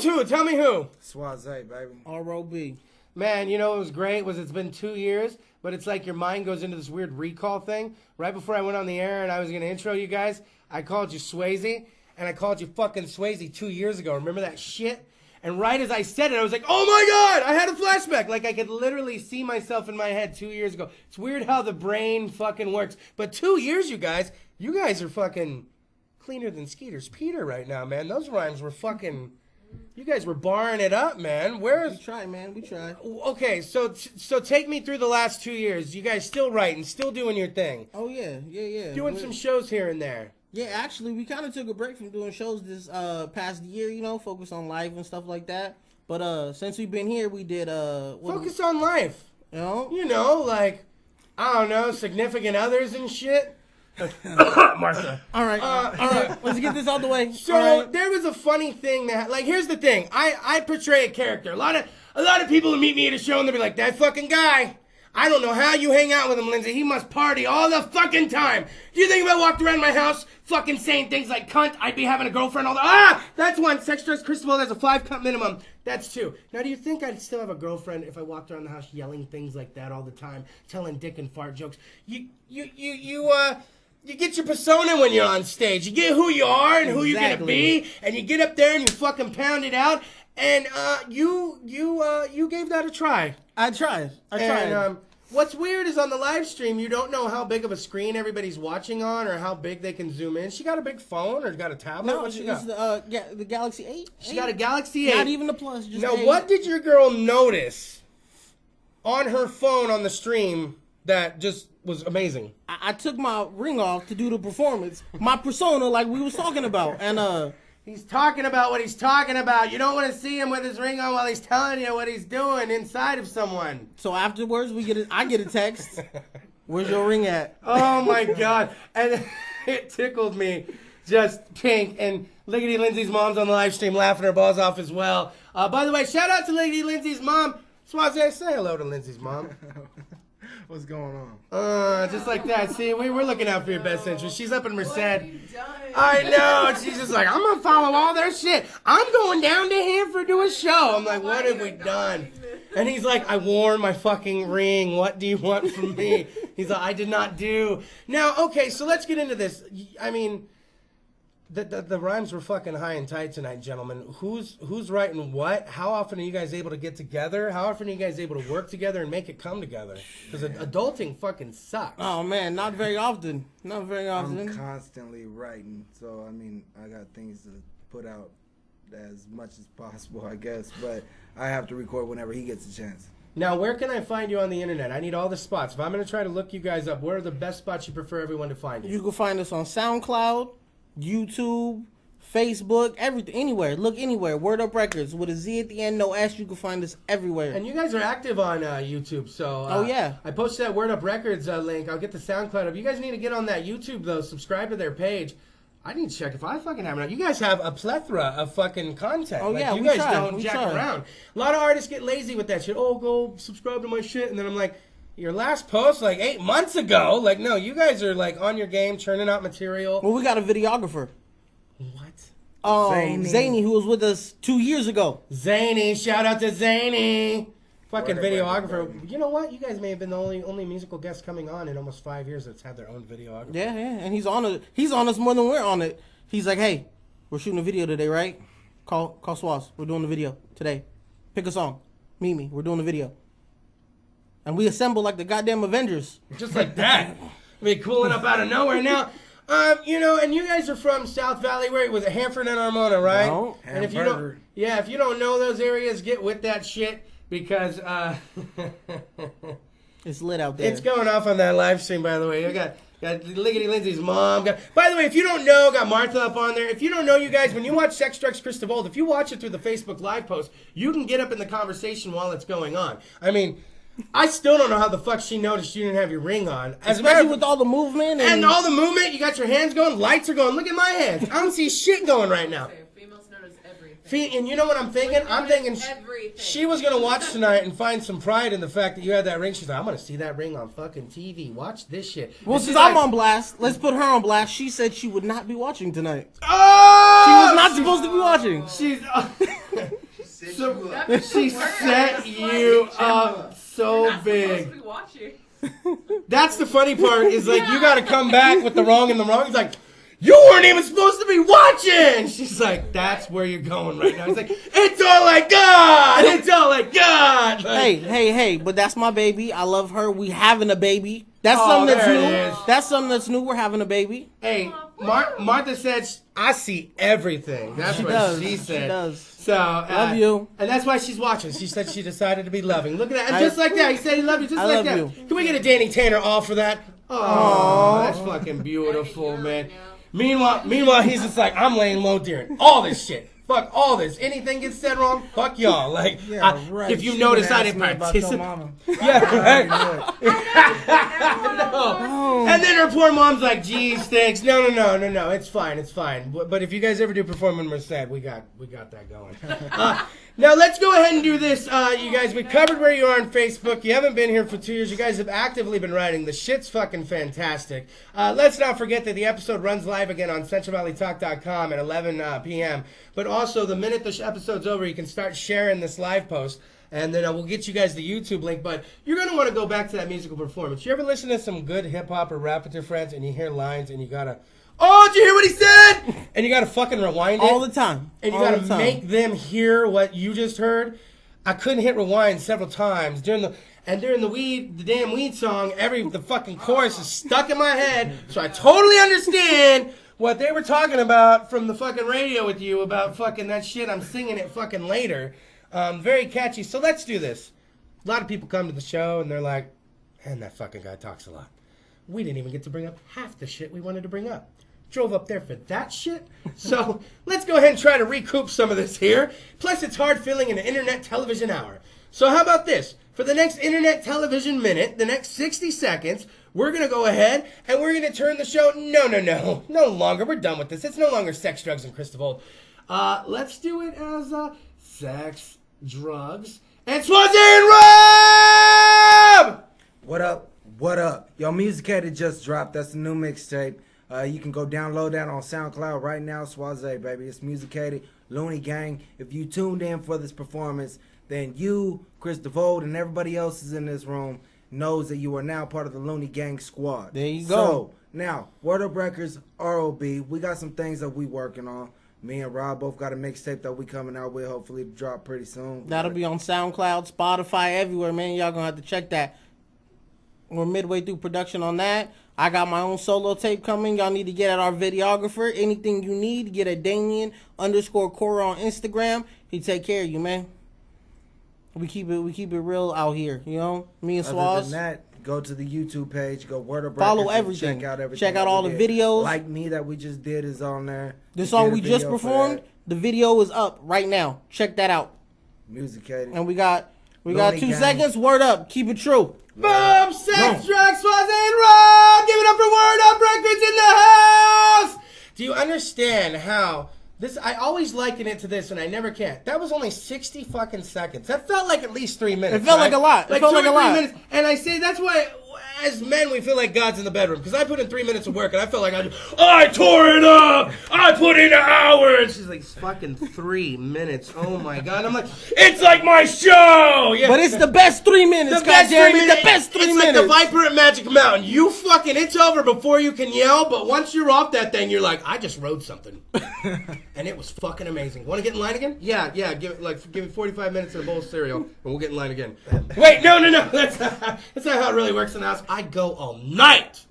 who? Tell me who.
Swaze, baby.
R.O.B.
Man, you know what was great was it's been 2 years, but it's like your mind goes into this weird recall thing. Right before I went on the air and I was going to intro you guys, I called you Swayze, and I called you fucking Swayze 2 years ago. Remember that shit? And right as I said it, I was like, oh my God, I had a flashback. Like I could literally see myself in my head 2 years ago. It's weird how the brain fucking works. But 2 years, you guys are fucking cleaner than Skeeter's Peter right now, man. Those rhymes were fucking, you guys were barring it up, man.
We try, man. We try.
Okay, so take me through the last 2 years. You guys still writing, still doing your thing.
Oh, yeah.
Doing some shows here and there.
Yeah, actually, we kind of took a break from doing shows this past year, you know, focus on life and stuff like that. But since we've been here, we did
Focus on life.
You
know, like, I don't know, significant others and shit. Martha.
All right. Let's get this out the way.
So there was a funny thing that, like, here's the thing. I portray a character. A lot of people who meet me at a show and they'll be like, that fucking guy. I don't know how you hang out with him, Lindsay. He must party all the fucking time. Do you think if I walked around my house fucking saying things like cunt, I'd be having a girlfriend all the that's one. Sex drugs, Kris DeVold has a 5 cunt minimum. That's 2. Now, do you think I'd still have a girlfriend if I walked around the house yelling things like that all the time, telling dick and fart jokes? You get your persona when you're on stage. You get who you are and who you're gonna be, and you get up there and you fucking pound it out. And you gave that a try.
I tried.
And what's weird is on the live stream, you don't know how big of a screen everybody's watching on or how big they can zoom in. She got a big phone or got a tablet?
No,
what she got?
the Galaxy 8.
She got a Galaxy 8.
Not even the Plus. Just
Now,
8.
what did your girl notice on her phone on the stream that just was amazing?
I took my ring off to do the performance. My persona, like we was talking about. And
He's talking about what he's talking about. You don't want to see him with his ring on while he's telling you what he's doing inside of someone.
so afterwards, I get a text. Where's your ring at?
Oh my God. And it tickled me just pink. And Liggity Lindsay's mom's on the live stream laughing her balls off as well. By the way, shout out to Liggity Lindsay's mom. Swaze, say hello to Lindsay's mom.
What's going on?
Just like that. See, we're looking out for your best interest. She's up in Merced. I know. And she's just like, I'm going to follow all their shit. I'm going down to Hanford to a show. I'm like, what have we done? And he's like, I wore my fucking ring. What do you want from me? He's like, I did not do. Now, okay, so let's get into this. I mean, the rhymes were fucking high and tight tonight, gentlemen. Who's writing what? How often are you guys able to get together? How often are you guys able to work together and make it come together? Because adulting fucking sucks.
Oh man, not very often.
I'm constantly writing, so I mean, I got things to put out as much as possible, I guess. But I have to record whenever he gets a chance.
Now, where can I find you on the internet? I need all the spots. If I'm going to try to look you guys up, where are the best spots you prefer everyone to find you?
You can find us on SoundCloud, YouTube, Facebook, everything, anywhere. Look anywhere. Word Up Records with a Z at the end, no S. You can find us everywhere.
And you guys are active on YouTube, so
oh yeah,
I posted that Word Up Records link. I'll get the SoundCloud up. You guys need to get on that YouTube though. Subscribe to their page. I need to check if I fucking have it. You guys have a plethora of fucking content.
Oh yeah,
you guys don't jack around. A lot of artists get lazy with that shit. Oh, go subscribe to my shit, and then I'm like, your last post like 8 months ago. Like, no, you guys are like on your game, churning out material.
Well, we got a videographer.
What?
Zany, who was with us 2 years ago.
Zany, shout out to Zany. Fucking
Word up,
videographer.
baby.
You know what? You guys may have been the only musical guest coming on in almost 5 years that's had their own videographer.
Yeah, and he's on it. He's on us more than we're on it. He's like, hey, we're shooting a video today, right? Call Swaz. We're doing the video today. Pick a song. Meet me. We're doing the video. And we assemble like the goddamn Avengers.
Just like that. I mean, cooling up out of nowhere. Now, you know, and you guys are from South Valley, where it was Hanford and Armona, right?
No.
And if you don't know those areas, get with that shit because
it's lit out there.
It's going off on that live stream, by the way. I got Liggity Lindsay's mom. By the way, if you don't know, got Martha up on there. If you don't know, you guys, when you watch Sex Drugs Kris DeVold, if you watch it through the Facebook Live post, you can get up in the conversation while it's going on. I mean, I still don't know how the fuck she noticed you didn't have your ring on.
Especially with all the movement.
And all the movement, you got your hands going, lights are going. Look at my hands. I don't see shit going right now.
Females notice was everything.
And you know what I'm thinking? I'm thinking
everything.
she was going to watch tonight and find some pride in the fact that you had that ring. She's like, I'm going to see that ring on fucking TV. Watch this shit.
Well,
And
since
she's
I'm
like,
on blast, let's put her on blast. She said she would not be watching tonight.
Oh!
She was not supposed to be watching.
She's...
That
she
makes it
set
worse.
you up so
You're not
big.
supposed to be watching.
That's the funny part is like you got to come back with the wrong and the wrong. He's like, you weren't even supposed to be watching. She's like, that's where you're going right now. He's like, it's all I got. It's all I got. Like,
Hey, but that's my baby. I love her. We having a baby. That's
Oh,
something that's
there it
new.
is.
That's something that's new. We're having a baby.
hey, Martha said, I see everything. That's what
does.
she said.
She does.
So
Love you.
And that's why she's watching. She said she decided to be loving. Look at that. And
I-
just like that. He said he loved you just
I
like
love
that.
you.
Can we get a Danny Tanner all for that? Oh, that's fucking beautiful, man. Meanwhile, he's just like, I'm laying low during all this shit. Fuck all this. Anything gets said wrong, fuck y'all. Like, if you notice, I didn't participate. Yeah, right. No. And then her poor mom's like, geez, thanks. No, it's fine. But if you guys ever do perform when we're sad, we got that going. Now let's go ahead and do this, you guys. We covered where you are on Facebook. You haven't been here for 2 years. You guys have actively been writing. The shit's fucking fantastic. Let's not forget that the episode runs live again on CentralValleyTalk.com at 11 p.m. But also, the minute the episode's over, you can start sharing this live post. And then we'll get you guys the YouTube link. But you're going to want to go back to that musical performance. You ever listen to some good hip-hop or rap with your friends and you hear lines and you got to, oh, did you hear what he said? And you got to fucking rewind it.
All the time.
And you
All
got
the
to
time.
make them hear what you just heard. I couldn't hit rewind several times. During the damn weed song, the fucking chorus is stuck in my head. So I totally understand what they were talking about from the fucking radio with you about fucking that shit. I'm singing it fucking later. Very catchy. So let's do this. A lot of people come to the show and they're like, man, that fucking guy talks a lot. We didn't even get to bring up half the shit we wanted to bring up. Drove up there for that shit. So let's go ahead and try to recoup some of this here. Plus, it's hard filling an internet television hour. So how about this? For the next internet television minute, the next 60 seconds, we're going to go ahead and we're going to turn the show. No longer. We're done with this. It's no longer sex, drugs, and Kris DeVold. Let's do it as sex, drugs, and Swazi and Rob!
What up? What up? Yo, Musicated just dropped. That's the new mixtape. You can go download that on SoundCloud right now. Swazi, baby. It's Musicated, Looney Gang. If you tuned in for this performance, then you, Kris DeVold, and everybody else is in this room knows that you are now part of the Looney Gang squad.
There you go.
So, now, Word Up Records, ROB, we got some things that we working on. Me and Rob both got a mixtape that we coming out with, hopefully to drop pretty soon.
That'll be on SoundCloud, Spotify, everywhere, man. Y'all gonna have to check that. We're midway through production on that. I got my own solo tape coming. Y'all need to get at our videographer. Anything you need, get at Damien_Cora on Instagram. He take care of you, man. We keep it real out here, you know. Me and
Other
Swaz.
than that, go to the YouTube page, go Word Up
Follow
Records, and
everything.
check out everything.
Check out
that
all
we
the
did.
videos.
Like Me that we just did is on there.
The song
did a
we just
video for
performed,
that.
the video is up right now. Check that out.
Musicated.
And we got
Looney
2
Gang.
seconds. Word up. Keep it true.
Boom! Sex, drugs, Swazi, and Rob! Give it up for Word Up Records in the house! Do you understand how this? I always liken it to this, and I never can. That was only 60 fucking seconds. That felt like at least 3 minutes.
It felt
right?
like a lot. It
Like
felt
2
like
or
a
3
lot.
minutes. And I say that's why, as men, we feel like God's in the bedroom. Because I put in 3 minutes of work, and I felt like I tore it up. I put in hours. She's like, fucking 3 minutes. Oh my God. I'm like, it's like my show. Yeah.
But it's the best 3 minutes,
The best 3
goddammit.
minutes.
The best 3
it's
minutes.
like the Viper at Magic Mountain. You fucking, it's over before you can yell, but once you're off that thing, you're like, I just wrote something. And it was fucking amazing. Want to get in line again? Yeah. Give me 45 minutes and a bowl of cereal, and we'll get in line again. Wait, no. That's not how it really works in the house. I go all night.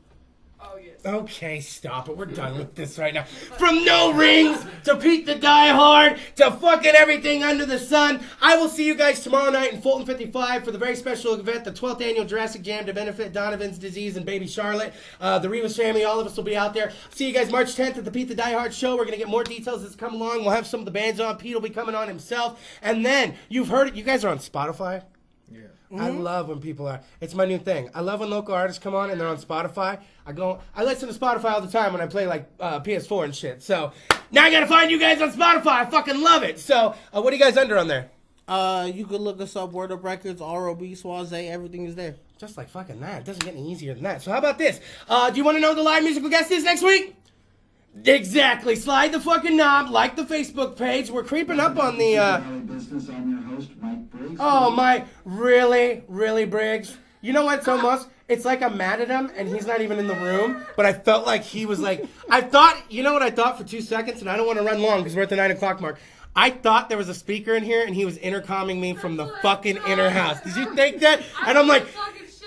Oh, yes.
Okay, stop it. We're done with this right now. From No Rings to Pete the Die Hard to fucking everything under the sun. I will see you guys tomorrow night in Fulton 55 for the very special event, the 12th annual Jurassic Jam to benefit Donovan's disease and baby Charlotte. The Rivas family, all of us will be out there. See you guys March 10th at the Pete the Die Hard show. We're going to get more details as come along. We'll have some of the bands on. Pete will be coming on himself. And then, you've heard it. You guys are on Spotify?
Yeah.
I love when people are. It's my new thing. I love when local artists come on and they're on Spotify. I listen to Spotify all the time when I play like PS4 and shit. So now I gotta find you guys on Spotify. I fucking love it. So what are you guys under on there?
You could look us up, Word Up Records, ROB, Swaze, everything is there.
Just like fucking that. It doesn't get any easier than that. So how about this? Do you want to know who the live musical guest is next week? Exactly. Slide the fucking knob, like the Facebook page. We're creeping up on the
business. I'm your host, Mike Briggs.
Oh my, really Briggs? You know what, it's almost, it's like I'm mad at him and he's not even in the room, but I felt like he was like, you know what I thought for 2 seconds, and I don't want to run long because we're at the 9 o'clock mark. I thought there was a speaker in here and he was intercomming me from the fucking inner house. Did you think that? And I'm like,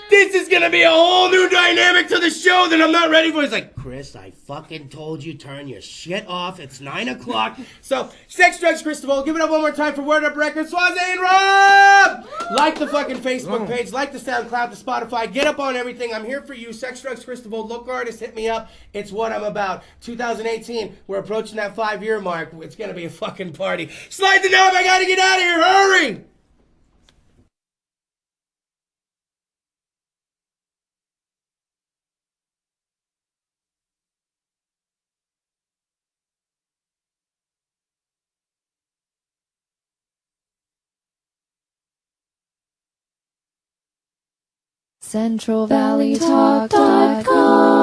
this is gonna be a whole new dynamic to the show that I'm not ready for. He's like, Chris, I fucking told you, turn your shit off. It's 9 o'clock. So, Sex, Drugs, Kris DeVold. Give it up one more time for Word Up Records. Swaze and Rob! Like the fucking Facebook page, like the SoundCloud, the Spotify. Get up on everything. I'm here for you. Sex, Drugs, Kris DeVold. Local artists, hit me up. It's what I'm about. 2018, we're approaching that 5-year mark. It's gonna be a fucking party. Slide the knob. I gotta get out of here. Hurry!
CentralValleyTalk.com